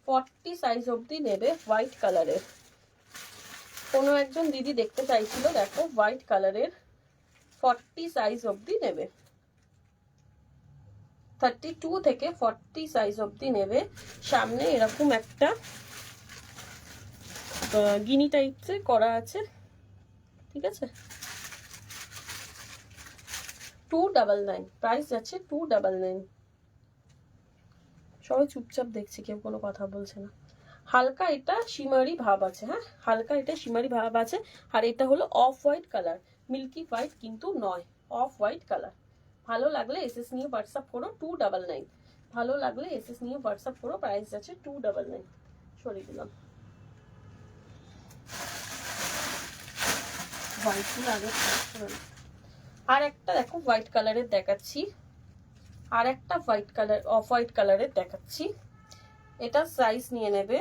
40 সাইজ অবধি নেবে। হোয়াইট কালারের কোনো একজন দিদি দেখতে চাইছিল, দেখো হোয়াইট কালারের 40 সাইজ অবধি নেবে। 32 থেকে 40 সাইজ অবধি নেবে। সামনে এরকম একটা গিনি টাইপসের করা আছে, ঠিক আছে। 299, প্রাইস আছে 299। সবাই চুপচাপ দেখছে, কেউ কোনো কথা বলছে না। হালকা এটা শিমারি ভাব আছে, হ্যাঁ হালকা এটা শিমারি ভাব আছে। আর এটা হলো off white colour, milky white কিন্তু নয়, অফ হোয়াইট কালার। ভালো লাগলে এসএস নিয়ে হোয়াটসঅ্যাপ করো 299। ভালো লাগলে এসএস নিয়ে হোয়াটসঅ্যাপ করো, প্রাইস আছে 299। সরিয়ে দিলাম হোয়াইট আগে। আর একটা দেখো হোয়াইট কালারের দেখাচ্ছি, আর একটা হোয়াইট কালার, অফ হোয়াইট কালারের দেখাচ্ছি। এটা সাইজ নিয়ে নেবে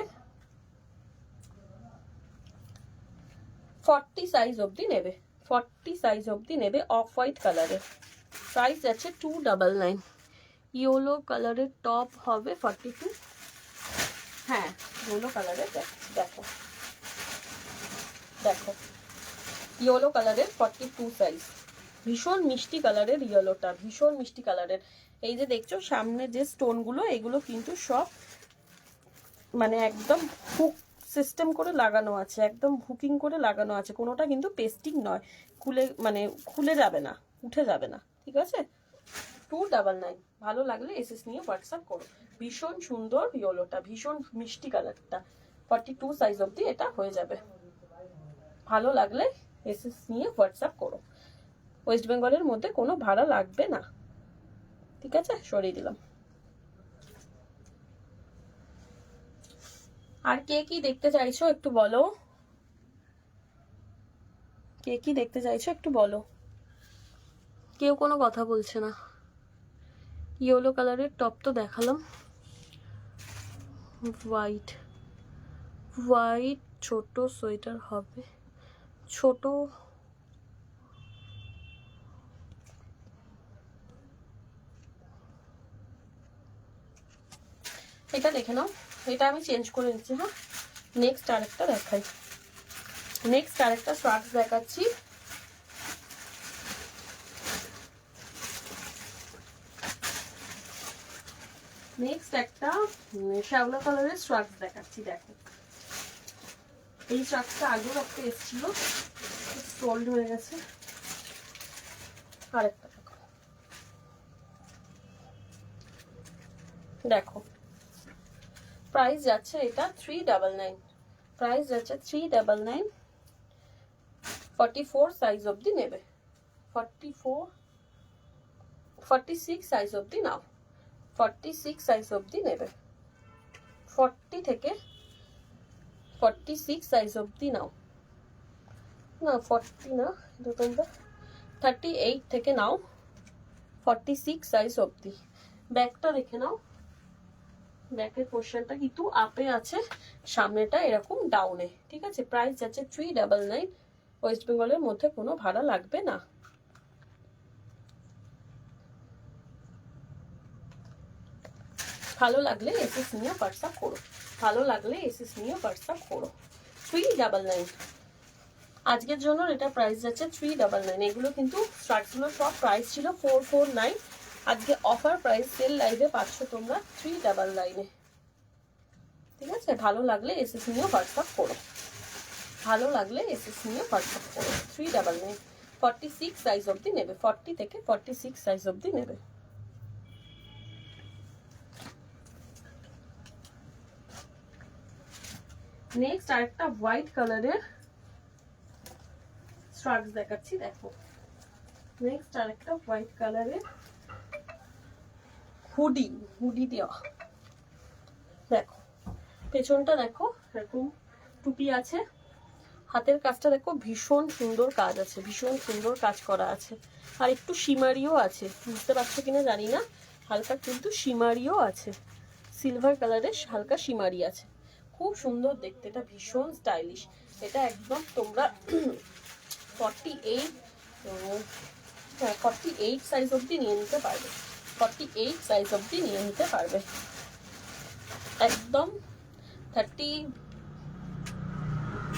40 সাইজ অবধি নেবে, 40 সাইজ অবধি নেবে। অফ হোয়াইট কালারের, প্রাইস আছে 299। ইয়েলো কালারের টপ হবে 42, হ্যাঁ ইয়েলো কালারের দেখাচ্ছি, দেখো দেখো ইয়েলো কালারের 42 সাইজ। ভীষণ মিষ্টি কালারের ইয়েলোটা, ভীষণ মিষ্টি কালারের। এই যে দেখছো সামনে যে স্টোনগুলো, এগুলো কিন্তু সব মানে একদম হুক সিস্টেম করে লাগানো আছে, একদম হুকিং করে লাগানো আছে, কোনোটা কিন্তু পেস্টিং নয়, খুলে মানে খুলে যাবে না, উঠে যাবে না, ঠিক আছে। 299। ভালো লাগলে এসএস নিয়ে হোয়াটসঅ্যাপ করো। ভীষণ সুন্দর ইয়েলোটা, ভীষণ মিষ্টি কালারটা। 42 সাইজ অবধি এটা হয়ে যাবে। ভালো লাগলে এসএস নিয়ে হোয়াটসঅ্যাপ করো। ওয়েস্ট বেঙ্গলের মধ্যে কোনো ভাড়া লাগবে না, ঠিক আছে। সরিয়ে দিলাম। আর কে কি দেখতে চাইছো একটু বলো, কে কি দেখতে চাইছো একটু বলো। কেউ কোনো কথা বলছে না। ইয়েলো কালারের টপ তো দেখালাম। হোয়াইট, হোয়াইট ছোট সোয়েটার হবে, ছোট এটা দেখে নাও, এটা আমি চেঞ্জ করে নিচ্ছি। হ্যাঁ নেক্সট আরেকটা দেখাই, নেক্সট আরেকটা শর্টস দেখাচ্ছি। নেক্সট একটা শ্যাওলা কালারের শর্টস দেখাচ্ছি, দেখো এই শর্টসটা আগেও একটা এসেছিল, সোল্ড হয়ে গেছে। আরেকটা দেখো, দেখো প্রাইস যাচ্ছে এটা 399, প্রাইস যাচ্ছে 399। 44 সাইজ অবধি নেবে, 46 সাইজ অবধি নাও, 46 সাইজ অবধি নেবে। 40 থেকে 46 সাইজ অবধি নাও, না 40 না, এটা তোমরা 38 থেকে নাও 46 সাইজ অবধি। ব্যাগটা দেখে নাও, ব্যাকের পোর্শনটা কিন্তু আপে আছে, সামনেটা এরকম ডাউনে, ঠিক আছে। প্রাইস যাচ্ছে 399। ওয়েস্ট বেঙ্গলের মধ্যে কোনো ভাড়া লাগবে না। ভালো লাগলে এসএস নিয়ে হোয়াটসঅ্যাপ করো, ভালো লাগলে এসএস নিয়ে হোয়াটসঅ্যাপ করো। 399। আজকের জন্য এটা প্রাইস যাচ্ছে 399। এগুলো কিন্তু স্টার্টগুলো সব প্রাইস ছিল 449, আজকে অফার প্রাইস সেল লাইভে পাচ্ছ তোমরা 399। ঠিক আছে, ভালো লাগলে এসএস নিয়ে হোয়াটসঅ্যাপ করো, ভালো লাগলে এসএস নিয়ে হোয়াটসঅ্যাপ করো। 399, 46 সাইজ অবধি নেবে, 40 থেকে 46 সাইজ অবধি নেবে। নেক্সট আরেকটা হোয়াইট কালারের স্ট্রাকস দেখাচ্ছি, দেখো। নেক্সট আরেকটা হোয়াইট কালারের হুডি দেওয়া, দেখো পেছনটা দেখো এরকম টুপি আছে, হাতের কাজটা দেখো ভীষণ সুন্দর কাজ আছে, ভীষণ সুন্দর কাজ করা আছে, আর একটু শিমারিও আছে, বুঝতে পারছো কিনা জানি না, হালকা কিন্তু শিমারিও আছে, সিলভার কালারের হালকা শিমারি আছে, খুব সুন্দর দেখতে, এটা ভীষণ স্টাইলিশ। এটা একদম তোমরা 48 সাইজ অবধি নিয়ে নিতে পারবে, 48 সাইজ অবধি নিয়ে নিতে পারবে, একদম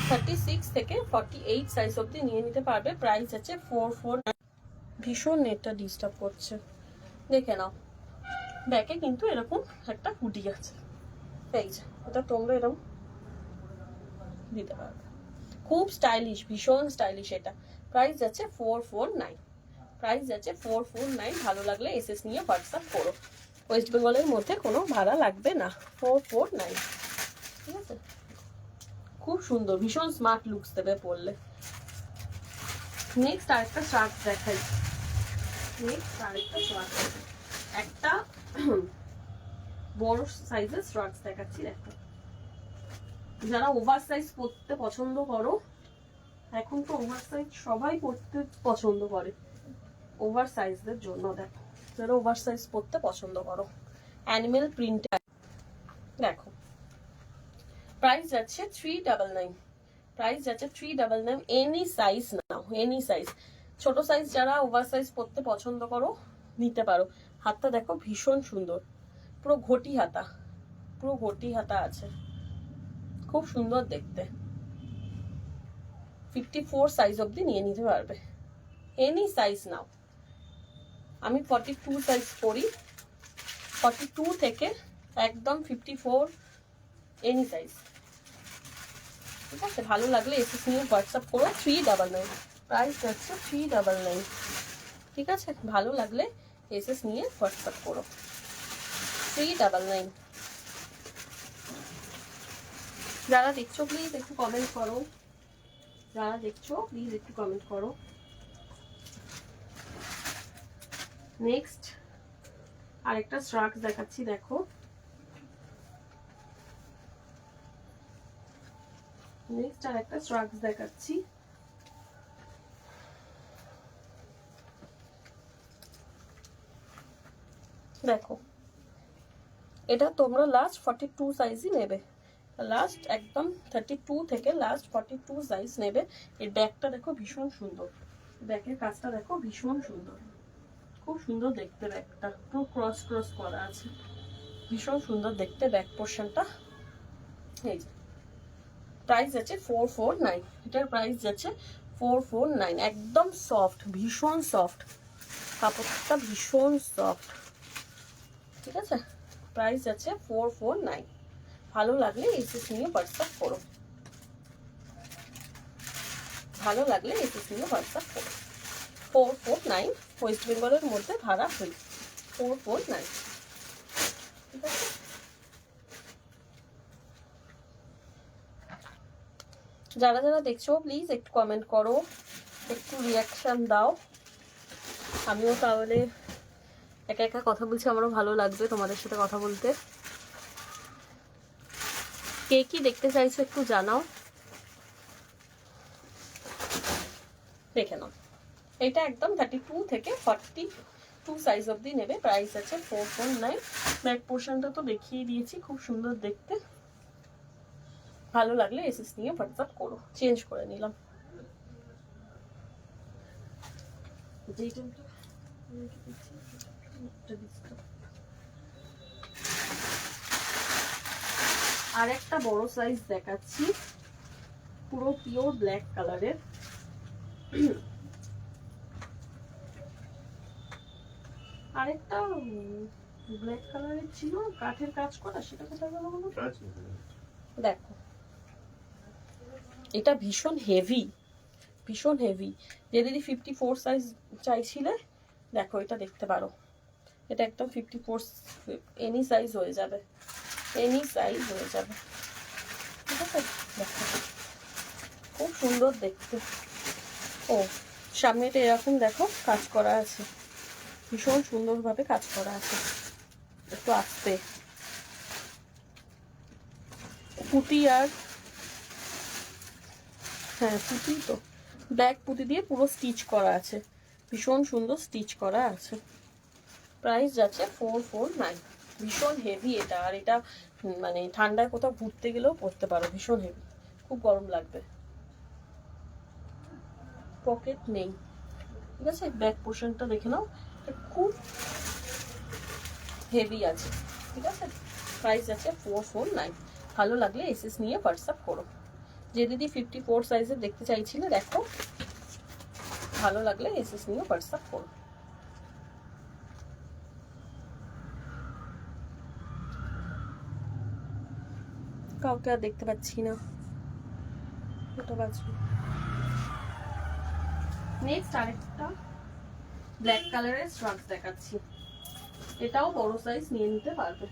36 থেকে 48 সাইজ অবধি নিয়ে নিতে পারবে। প্রাইস আছে 449। ভীষণ নেটটা ডিস্টার্ব করছে, দেখে নাও। ব্যাকে কিন্তু এরকম একটা হুডি আছে, এই যে এটা তোমরা এরকম দিতে পারবে, খুব স্টাইলিশ, ভীষণ স্টাইলিশ। এটা প্রাইস যাচ্ছে 449, প্রাইস যাচ্ছে 449। ভালো লাগলে এসএস নিয়ে হোয়াটসঅ্যাপ করো, ওয়েস্ট বেঙ্গলের মধ্যে কোনো ভাড়া লাগবে না, 449। ঠিক আছে, খুব সুন্দর, ভীষণ স্মার্ট লুকস দেবে পরলে। নেক্সট আরেকটা শার্ট দেখাই, নেক্সট আরেকটা শার্ট, একটা বড় সাইজের শার্ট দেখাচ্ছি, দেখো। যারা ওভার সাইজ পরতে পছন্দ করো, এখন তো ওভার সাইজ সবাই পরতে পছন্দ করে, ওভার সাইজদের জন্য দেখো, যারা ওভার সাইজ পরতে পছন্দ করো, অ্যানিমেল প্রিন্টার, দেখো। প্রাইস যাচ্ছে 399, প্রাইস যাচ্ছে 399। এনি সাইজ নাও, এনি সাইজ, ছোট সাইজ যারা ওভার সাইজ পরতে পছন্দ করো নিতে পারো। হাতটা দেখো ভীষণ সুন্দর, পুরো ঘটি হাতা, পুরো ঘটি হাতা আছে, খুব সুন্দর দেখতে। 54 সাইজ অবধি নিয়ে নিতে পারবে, এনি সাইজ নাও। আমি 42 সাইজ পরি, 42 থেকে একদম 54, এনি সাইজ। ঠিক আছে, ভালো লাগলে এসএস নিয়ে হোয়াটসঅ্যাপ করো, 399, প্রাইস যাচ্ছে 399। ঠিক আছে, ভালো লাগলে এসএস নিয়ে হোয়াটসঅ্যাপ করো, 399। যারা দেখছো প্লিজ একটু কমেন্ট করো, যারা দেখছো প্লিজ একটু কমেন্ট করো। নেক্সট আরেকটা স্ট্রাকস দেখাচ্ছি, দেখো। নেক্সট আরেকটা স্ট্রাকস দেখাচ্ছি, দেখো। এটা তোমরা লাস্ট 42 সাইজই নেবে, লাস্ট একদম 32 থেকে লাস্ট 42 সাইজ নেবে। এর ব্যাকটা দেখো ভীষণ সুন্দর, ব্যাকের কাজটা দেখো ভীষণ সুন্দর, খুব সুন্দর দেখতে, ব্যাকটা পুরো ক্রস ক্রস করা আছে, ভীষণ সুন্দর দেখতে ব্যাক পোর্শনটা। এই যে প্রাইস আছে 449, এটার প্রাইস যাচ্ছে 449। একদম সফট, ভীষণ সফট, কাপড়টা ভীষণ সফট। ঠিক আছে, প্রাইস আছে 449। ভালো লাগলে এসএস নিয়ে হোয়াটসঅ্যাপ করো, ভালো লাগলে এসএস নিয়ে হোয়াটসঅ্যাপ করো। 449, ওয়েস্ট বেঙ্গলের মধ্যে ভাড়া ফ্রি, 449। ঠিক আছে, যারা যারা দেখছো প্লিজ একটু কমেন্ট করো, একটু রিয়াকশন দাও, আমিও তাহলে একা একা কথা বলছি, আমারও ভালো লাগবে তোমাদের সাথে কথা বলতে। কে কি দেখতে চাইছো একটু জানাও, দেখে নাও। এটা একদম 32 থেকে 42 সাইজ অবধি নেবে, প্রাইস আছে 449। ব্যাক পোর্শনটা তো দেখিয়ে দিয়েছি, খুব সুন্দর দেখতে। ভালো লাগলে এসএস নিয়ে হোয়াটসঅ্যাপ করো, চেঞ্জ করে নিলাম। আর একটা বড় সাইজ দেখাচ্ছি, পুরো পিওর ব্ল্যাক কালারের, আরেকটা ব্ল্যাক কালারের ছিল কাঠের কাজ করা, সেটা কোথায় গেল বলো? দেখো এটা ভীষণ হেভি, ভীষণ হেভি। যে দিদি 54 সাইজ চাইছিলে, দেখো এটা দেখতে পারো। এটা একদম 54 এনি সাইজ হয়ে যাবে, এনি সাইজ হয়ে যাবে, ঠিক আছে? দেখো খুব সুন্দর দেখতে। ও সামনেটা এরকম দেখো কাজ করা আছে, ভীষণ সুন্দরভাবে কাজ করা আছে। একটু আস্তে পুঁতি, আর হ্যাঁ পুঁতি তো ব্ল্যাক পুঁতি দিয়ে পুরো স্টিচ করা আছে, ভীষণ সুন্দর স্টিচ করা আছে। প্রাইস যাচ্ছে 449। ভীষণ হেভি এটা, আর এটা মানে ঠান্ডায় কোথাও ঘুরতে গেলেও পরতে পারো, ভীষণ হেভি, খুব গরম লাগবে। পকেট নেই, ঠিক আছে? ব্যাক পোর্শনটা দেখে নাও, খুব হেভি আছে, ঠিক আছে? প্রাইস আছে 449। ভালো লাগলে এসএস নিয়ে হোয়াটসঅ্যাপ করো। যে দিদি 54 সাইজের দেখতে চাইছিলে, দেখো ভালো লাগলে এসএস নিয়ে হোয়াটসঅ্যাপ করো। কাউকে আর দেখতে পাচ্ছি না, এটা বাজবে। নেক্সট আরেকটা ব্ল্যাক কালারের স্ট্রাক্স দেখাচ্ছি, এটাও বড় সাইজ নিয়ে নিতে পারবে।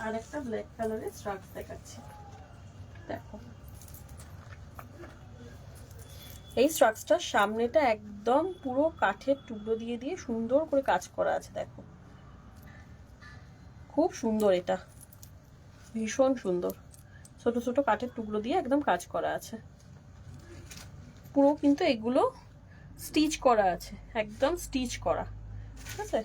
আরেকটা ব্ল্যাক কালারের স্ট্রাক্স দেখাচ্ছি, দেখো এই স্ট্রাক্সটার সামনেটা একদম পুরো কাঠের টুকরো দিয়ে দিয়ে সুন্দর করে কাজ করা আছে, দেখো খুব সুন্দর, এটা ভীষণ সুন্দর। ছোট ছোট কাঠের টুকরো দিয়ে একদম কাজ করা আছে পুরো, কিন্তু এগুলো স্টিচ করা আছে, একদম স্টিচ করা, ঠিক আছে?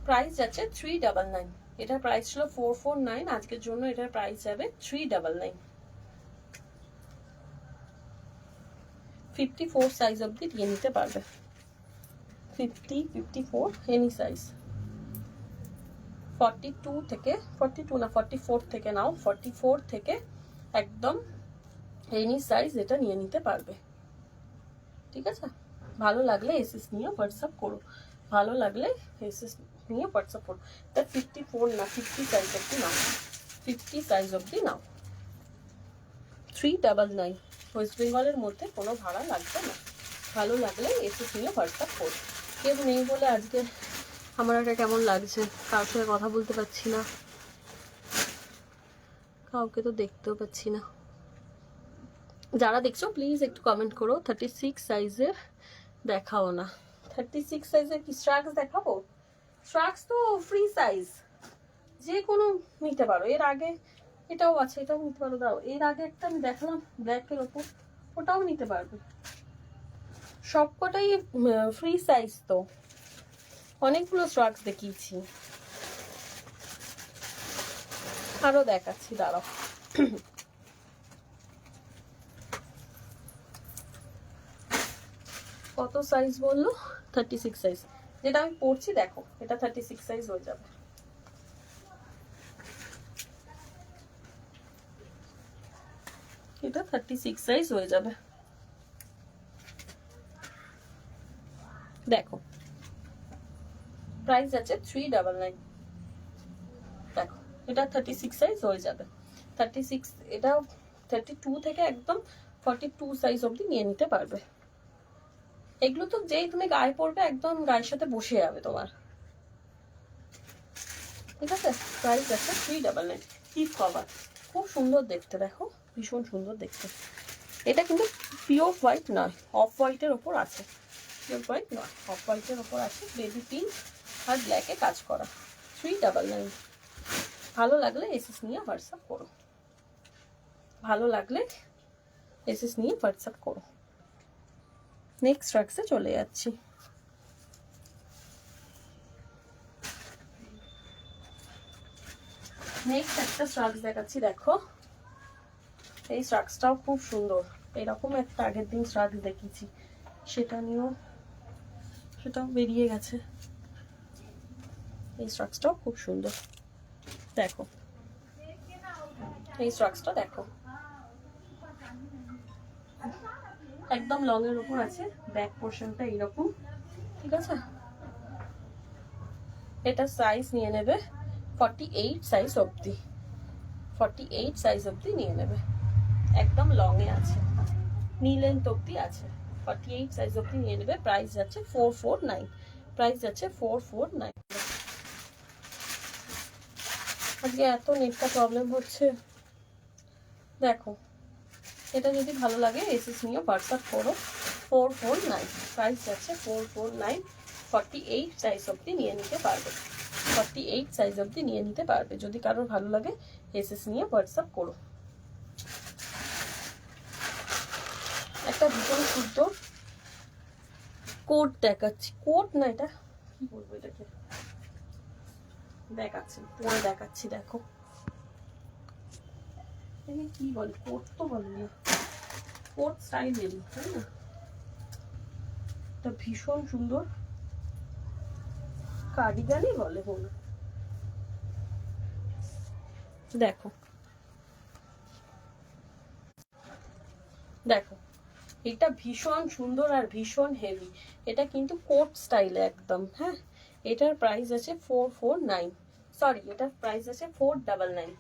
প্রাইস যাচ্ছে 399। এটার প্রাইস ছিল 449, আজকের জন্য এটার প্রাইস যাবে 399। 54 সাইজ অবধি দিয়ে নিতে পারবে, 50, 54 এনি সাইজ। 42 থেকে 42 না 44 থেকে নাও, 44 থেকে একদম এনি সাইজ এটা নিয়ে নিতে পারবে, ঠিক আছে? ভালো লাগলে এসএস নিয়ে হোয়াটসঅ্যাপ করো, ভালো লাগলে এসএস নিয়ে হোয়াটসঅ্যাপ করো। তা 54 না 50 সাইজ অবধি নাও, 50 সাইজ অবধি নাও। 399, ওয়েস্ট বেঙ্গলের মধ্যে কোনো ভাড়া লাগবে না। ভালো লাগলে এসএস নিয়ে হোয়াটসঅ্যাপ করো। কেউ নেই বলে আজকে আমার একটা কেমন লাগছে, কারোর সাথে কথা বলতে পারছি না, কাউকে তো দেখতেও পাচ্ছি না। যারা দেখছো প্লিজ একটু কমেন্ট করো, 36 সাইজের দেখাও না। 36 সাইজের কি স্ট্রাক্স দেখাবো? স্ট্রাক্স তো ফ্রি সাইজ, যে কোনো নিতে পারো। এর আগে এটাও আছে, এটাও নিতে পারো। দাও, এর আগে একটা আমি দেখালাম ব্ল্যাকের ওপর, ওটাও নিতে পারবে। সবকটাই ফ্রি সাইজ, তো অনেকগুলো স্ট্রাক্স দেখিয়েছি, আরো দেখাচ্ছি, দাঁড়াও। কত সাইজ বললো? 36 সাইজ। যেটা আমি পরছি দেখো, এটা 36 সাইজ হয়ে যাবে। এটা 36 সাইজ হয়ে যাবে, দেখো প্রাইস আছে 399। দেখো এটা 36 সাইজ হয়ে যাবে, 36। এটা 32 থেকে একদম 42 সাইজ অবধি নিয়ে নিতে পারবে। এগুলো তো যেই তুমি গায়ে পরবে একদম গায়ের সাথে বসে যাবে তোমার, ঠিক আছে? প্রাইস আছে 399। হিপ কভার খুব সুন্দর দেখতে, দেখো ভীষণ সুন্দর দেখতে। এটা কিন্তু পিওর হোয়াইট নয়, অফ হোয়াইটের ওপর আছে, পিওর হোয়াইট নয়, অফ হোয়াইটের ওপর আছে, বেবি পিঙ্ক আর ব্ল্যাকে কাজ করা। 399। ভালো লাগলে এসএস নিয়ে হোয়াটসঅ্যাপ করো, ভালো লাগলে এসএস নিয়ে হোয়াটসঅ্যাপ করো। নেক্সট ট্রাক্সে চলে যাচ্ছি। নেক্সট একটা স্ট্রাক্স দেখাচ্ছি, দেখো এই স্ট্রাক্সটাও খুব সুন্দর। এরকম একটা আগের দিন স্ট্রাক্স দেখিয়েছি, সেটা নিয়েও সেটাও বেরিয়ে গেছে। এই স্ট্রাক্সটাও খুব সুন্দর, দেখো এই স্ট্রাক্সটা দেখো, একদম লং এর উপর আছে, ব্যাক পোর্শনটা এইরকম, ঠিক আছে। এটা সাইজ নিয়ে নেবে 48 সাইজ অবধি, 48 সাইজ অবধি নিয়ে নেবে, একদম লং এ আছে, নি লেন্থ অবধি আছে, 48 সাইজ অবধি নিয়ে নেবে। প্রাইস যাচ্ছে 449, প্রাইস যাচ্ছে 449। আজকে এত নেটটা প্রবলেম হচ্ছে, দেখো এটা যদি ভালো লাগে এসএস নিয়ে হোয়াটসঅ্যাপ করো, 449, প্রাইস যাচ্ছে 449, 48 সাইজ অবধি নিয়ে নিতে পারবে, 48 সাইজ অবধি নিয়ে নিতে পারবে। যদি কারোর ভালো লাগে এসএস নিয়ে হোয়াটসঅ্যাপ করো। একটা ভীষণ সুন্দর কোট দেখাচ্ছি, কোট না এটা কি বলবো, এটাকে দেখাচ্ছি, পরে দেখাচ্ছি, দেখো কি বলে, কোট তো বলে না, কোট স্টাইলেরই, তাই না? এটা ভীষণ সুন্দর, কার্ডিগানই বলে বলো, দেখো দেখো এটা ভীষণ সুন্দর আর ভীষণ হেভি, এটা কিন্তু কোট স্টাইলে একদম। হ্যাঁ, এটার প্রাইস আছে 449, সরি এটার প্রাইস আছে 499।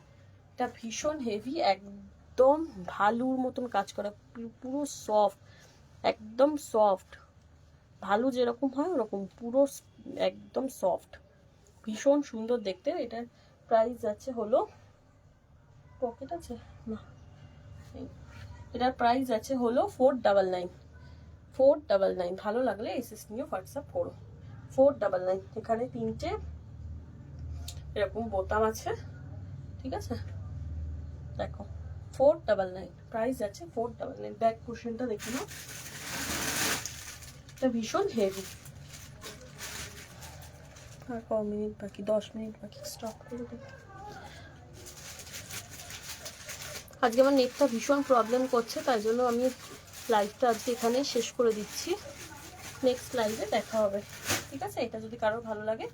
এটা ভীষণ হেভি, একদম ভালুর মতন কাজ করা, পুরো সফট, একদম সফট, ভালু যেরকম হয় ওরকম পুরো একদম সফট, ভীষণ সুন্দর দেখতে। এটার প্রাইস আছে হলো, পকেট আছে না, এটার প্রাইস আছে হলো 499, 499। ভালো লাগলে এসএস নিয়ে হোয়াটসঅ্যাপ করো, 499। এখানে তিনটে এরকম বোতাম আছে, ঠিক আছে, দেখো 499, প্রাইস আছে 499। ব্যাক পোর্শনটা দেখে নাও, এটা ভীষণ হেভি। আর ক মিনিট বাকি, 10 মিনিট বাকি, স্টপ করে দেখি। আজকে আমার নেটটা ভীষণ প্রবলেম করছে, তাই জন্য আমি লাইভটা আজকে এখানে শেষ করে দিচ্ছি। নেক্সট লাইভে দেখা হবে, ঠিক আছে। এটা যদি কারোর ভালো লাগে